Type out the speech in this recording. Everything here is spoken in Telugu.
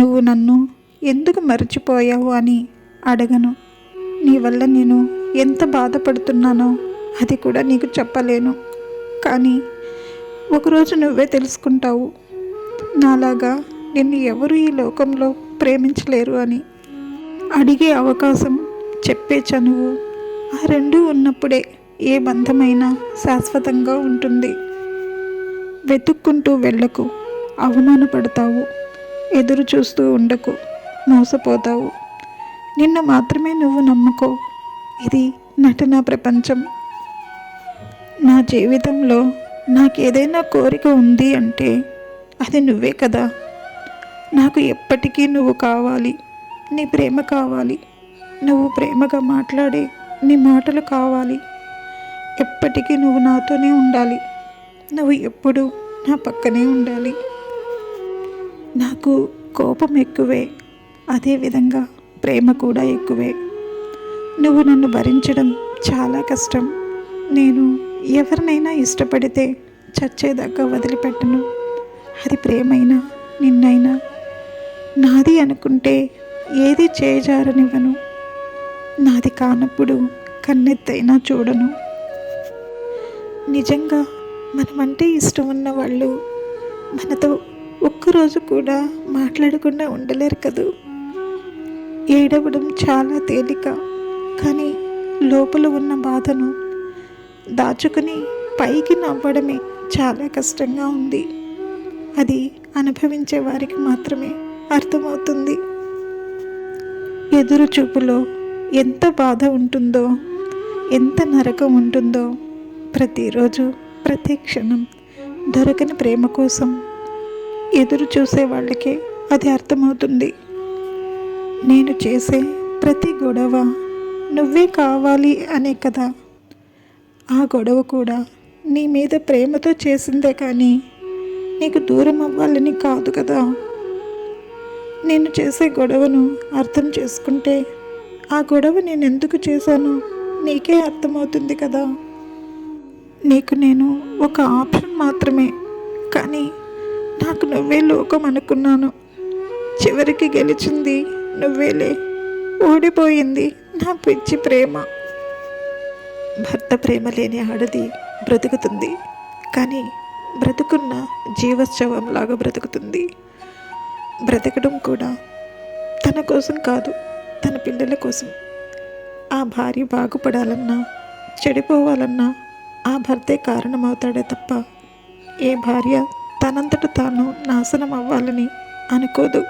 నువ్వు నన్ను ఎందుకు మర్చిపోయావు అని అడగను. నీ వల్ల నేను ఎంత బాధపడుతున్నానో అది కూడా నీకు చెప్పలేను. కానీ ఒకరోజు నువ్వే తెలుసుకుంటావు, నాలాగా నిన్ను ఎవరు ఈ లోకంలో ప్రేమించలేరు అని. అడిగే అవకాశం, చెప్పే చనువు, ఆ రెండూ ఉన్నప్పుడే ఏ బంధమైనా శాశ్వతంగా ఉంటుంది. వెతుక్కుంటూ వెళ్ళకు, అవమానపడతావు. ఎదురు చూస్తూ ఉండకు, మోసపోతావు. నిన్ను మాత్రమే నువ్వు నమ్ముకో. ఇది నటనా ప్రపంచం. నా జీవితంలో నాకేదైనా కోరిక ఉంది అంటే అది నువ్వే కదా. నాకు ఎప్పటికీ నువ్వు కావాలి, నీ ప్రేమ కావాలి, నువ్వు ప్రేమగా మాట్లాడే నీ మాటలు కావాలి. ఎప్పటికీ నువ్వు నాతోనే ఉండాలి, నువ్వు ఎప్పుడూ నా పక్కనే ఉండాలి. నాకు కోపం ఎక్కువే, అదేవిధంగా ప్రేమ కూడా ఎక్కువే. నువ్వు నన్ను భరించడం చాలా కష్టం. నేను ఎవరినైనా ఇష్టపడితే చచ్చేదాకా వదిలిపెట్టను. అది ప్రేమైనా నిన్నైనా. నాది అనుకుంటే ఏది చేజారనివ్వను. నాది కానప్పుడు కన్నెత్తైనా చూడను. నిజంగా మనమంటే ఇష్టం ఉన్న వాళ్ళు మనతో ఒక్కరోజు కూడా మాట్లాడకుండా ఉండలేరు కదూ. ఏడవడం చాలా తేలిక, కానీ లోపల ఉన్న బాధను దాచుకుని పైకి నవ్వడమే చాలా కష్టంగా ఉంది. అది అనుభవించే వారికి మాత్రమే అర్థమవుతుంది. ఎదురు చూపులో ఎంత బాధ ఉంటుందో, ఎంత నరకం ఉంటుందో ప్రతిరోజు ప్రతి క్షణం దొరకని ప్రేమ కోసం ఎదురు చూసే వాళ్ళకే అది అర్థమవుతుంది. నేను చేసే ప్రతి గొడవ నువ్వే కావాలి అనే కదా. ఆ గొడవ కూడా నీ మీద ప్రేమతో చేసిందే కానీ నీకు దూరం అవ్వాలని కాదు కదా. నేను చేసే గొడవను అర్థం చేసుకుంటే ఆ గొడవ నేను ఎందుకు చేశానో నీకే అర్థమవుతుంది కదా. నీకు నేను ఒక ఆప్షన్ మాత్రమే, కానీ నాకు నువ్వే లోకం అనుకున్నాను. చివరికి గెలిచింది నువ్వేలే, ఓడిపోయింది నా పిచ్చి ప్రేమ. భర్త ప్రేమ లేని ఆడది బ్రతుకుతుంది, కానీ బ్రతుకున్న జీవోత్సవంలాగా బ్రతుకుతుంది. బ్రతకడం కూడా తన కోసం కాదు, తన పిల్లల కోసం. ఆ భార్య బాగుపడాలన్నా చెడిపోవాలన్నా ఆ భర్తే కారణమవుతాడే తప్ప ఏ భార్య తనంతట తాను నాశనం అవ్వాలని అనుకోదు.